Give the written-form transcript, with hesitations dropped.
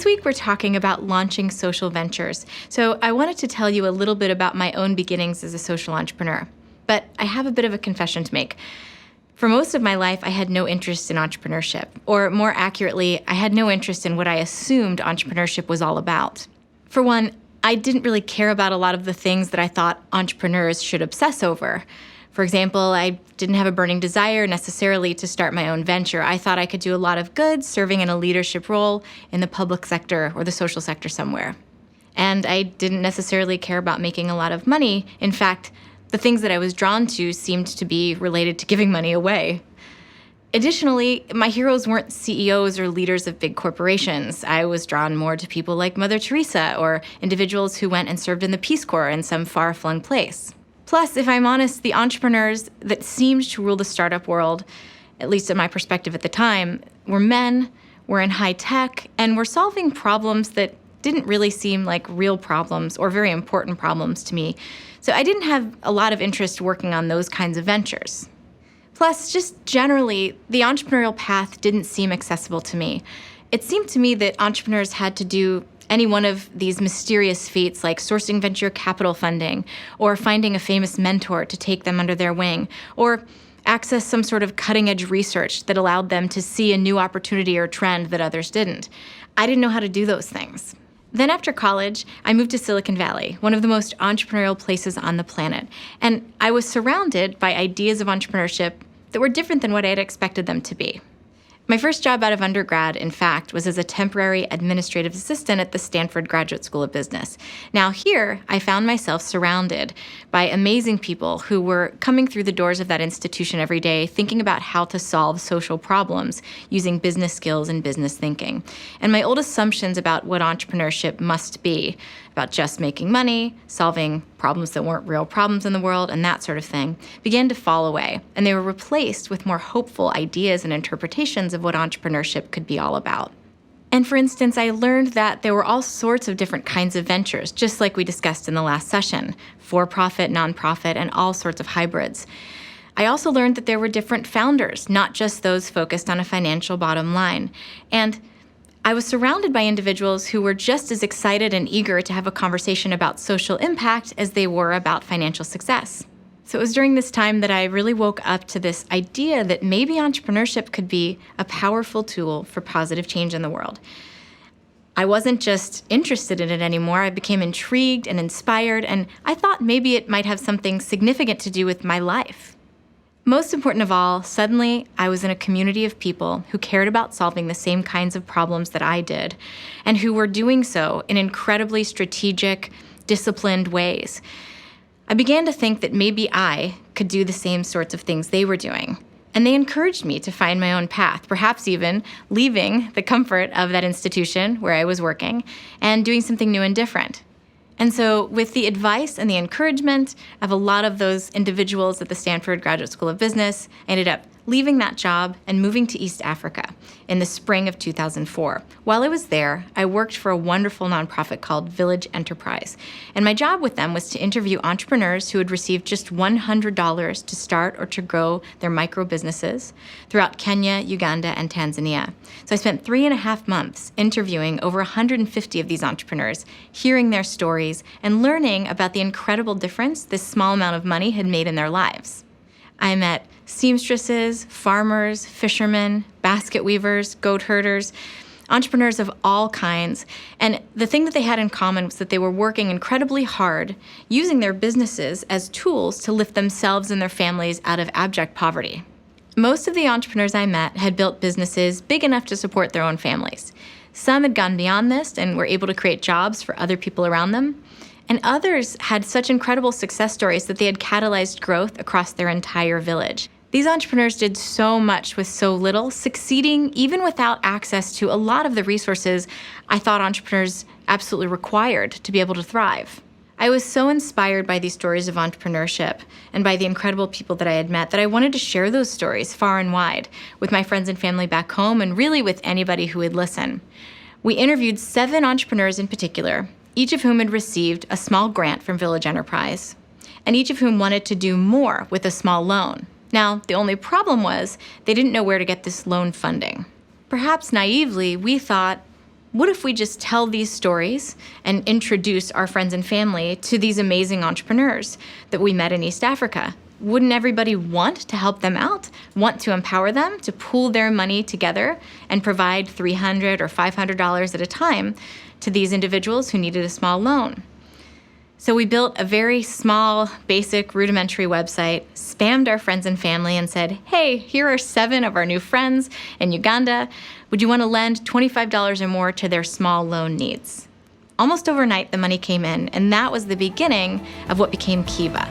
week we're talking about launching social ventures. So I wanted to tell you a little bit about my own beginnings as a social entrepreneur. But I have a bit of a confession to make. For most of my life, I had no interest in entrepreneurship. Or more accurately, I had no interest in what I assumed entrepreneurship was all about. For one, I didn't really care about a lot of the things that I thought entrepreneurs should obsess over. For example, I didn't have a burning desire necessarily to start my own venture. I thought I could do a lot of good serving in a leadership role in the public sector or the social sector somewhere. And I didn't necessarily care about making a lot of money. In fact, the things that I was drawn to seemed to be related to giving money away. Additionally, my heroes weren't CEOs or leaders of big corporations. I was drawn more to people like Mother Teresa or individuals who went and served in the Peace Corps in some far-flung place. Plus, if I'm honest, the entrepreneurs that seemed to rule the startup world, at least in my perspective at the time, were men, were in high tech, and were solving problems that didn't really seem like real problems or very important problems to me. So I didn't have a lot of interest working on those kinds of ventures. Plus, just generally, the entrepreneurial path didn't seem accessible to me. It seemed to me that entrepreneurs had to do any one of these mysterious feats like sourcing venture capital funding, or finding a famous mentor to take them under their wing, or access some sort of cutting-edge research that allowed them to see a new opportunity or trend that others didn't. I didn't know how to do those things. Then after college, I moved to Silicon Valley, one of the most entrepreneurial places on the planet, and I was surrounded by ideas of entrepreneurship that were different than what I had expected them to be. My first job out of undergrad, in fact, was as a temporary administrative assistant at the Stanford Graduate School of Business. Now here, I found myself surrounded by amazing people who were coming through the doors of that institution every day, thinking about how to solve social problems using business skills and business thinking. And my old assumptions about what entrepreneurship must be, about just making money, solving problems that weren't real problems in the world, and that sort of thing, began to fall away. And they were replaced with more hopeful ideas and interpretations of what entrepreneurship could be all about. And for instance, I learned that there were all sorts of different kinds of ventures, just like we discussed in the last session, for-profit, nonprofit, and all sorts of hybrids. I also learned that there were different founders, not just those focused on a financial bottom line. And I was surrounded by individuals who were just as excited and eager to have a conversation about social impact as they were about financial success. So it was during this time that I really woke up to this idea that maybe entrepreneurship could be a powerful tool for positive change in the world. I wasn't just interested in it anymore. I became intrigued and inspired, and I thought maybe it might have something significant to do with my life. Most important of all, suddenly I was in a community of people who cared about solving the same kinds of problems that I did, and who were doing so in incredibly strategic, disciplined ways. I began to think that maybe I could do the same sorts of things they were doing. And they encouraged me to find my own path, perhaps even leaving the comfort of that institution where I was working and doing something new and different. And so with the advice and the encouragement of a lot of those individuals at the Stanford Graduate School of Business, I ended up leaving that job and moving to East Africa in the spring of 2004. While I was there, I worked for a wonderful nonprofit called Village Enterprise. And my job with them was to interview entrepreneurs who had received just $100 to start or to grow their micro businesses throughout Kenya, Uganda, and Tanzania. So I spent 3.5 months interviewing over 150 of these entrepreneurs, hearing their stories, and learning about the incredible difference this small amount of money had made in their lives. I met seamstresses, farmers, fishermen, basket weavers, goat herders, entrepreneurs of all kinds. And the thing that they had in common was that they were working incredibly hard, using their businesses as tools to lift themselves and their families out of abject poverty. Most of the entrepreneurs I met had built businesses big enough to support their own families. Some had gone beyond this and were able to create jobs for other people around them. And others had such incredible success stories that they had catalyzed growth across their entire village. These entrepreneurs did so much with so little, succeeding even without access to a lot of the resources I thought entrepreneurs absolutely required to be able to thrive. I was so inspired by these stories of entrepreneurship and by the incredible people that I had met that I wanted to share those stories far and wide with my friends and family back home and really with anybody who would listen. We interviewed 7 entrepreneurs in particular, each of whom had received a small grant from Village Enterprise, and each of whom wanted to do more with a small loan. Now, the only problem was they didn't know where to get this loan funding. Perhaps naively, we thought What if we just tell these stories and introduce our friends and family to these amazing entrepreneurs that we met in East Africa? Wouldn't everybody want to help them out, want to empower them to pool their money together and provide $300 or $500 at a time to these individuals who needed a small loan? So we built a very small, basic, rudimentary website, spammed our friends and family and said, hey, here are 7 of our new friends in Uganda. Would you want to lend $25 or more to their small loan needs? Almost overnight, the money came in, and that was the beginning of what became Kiva.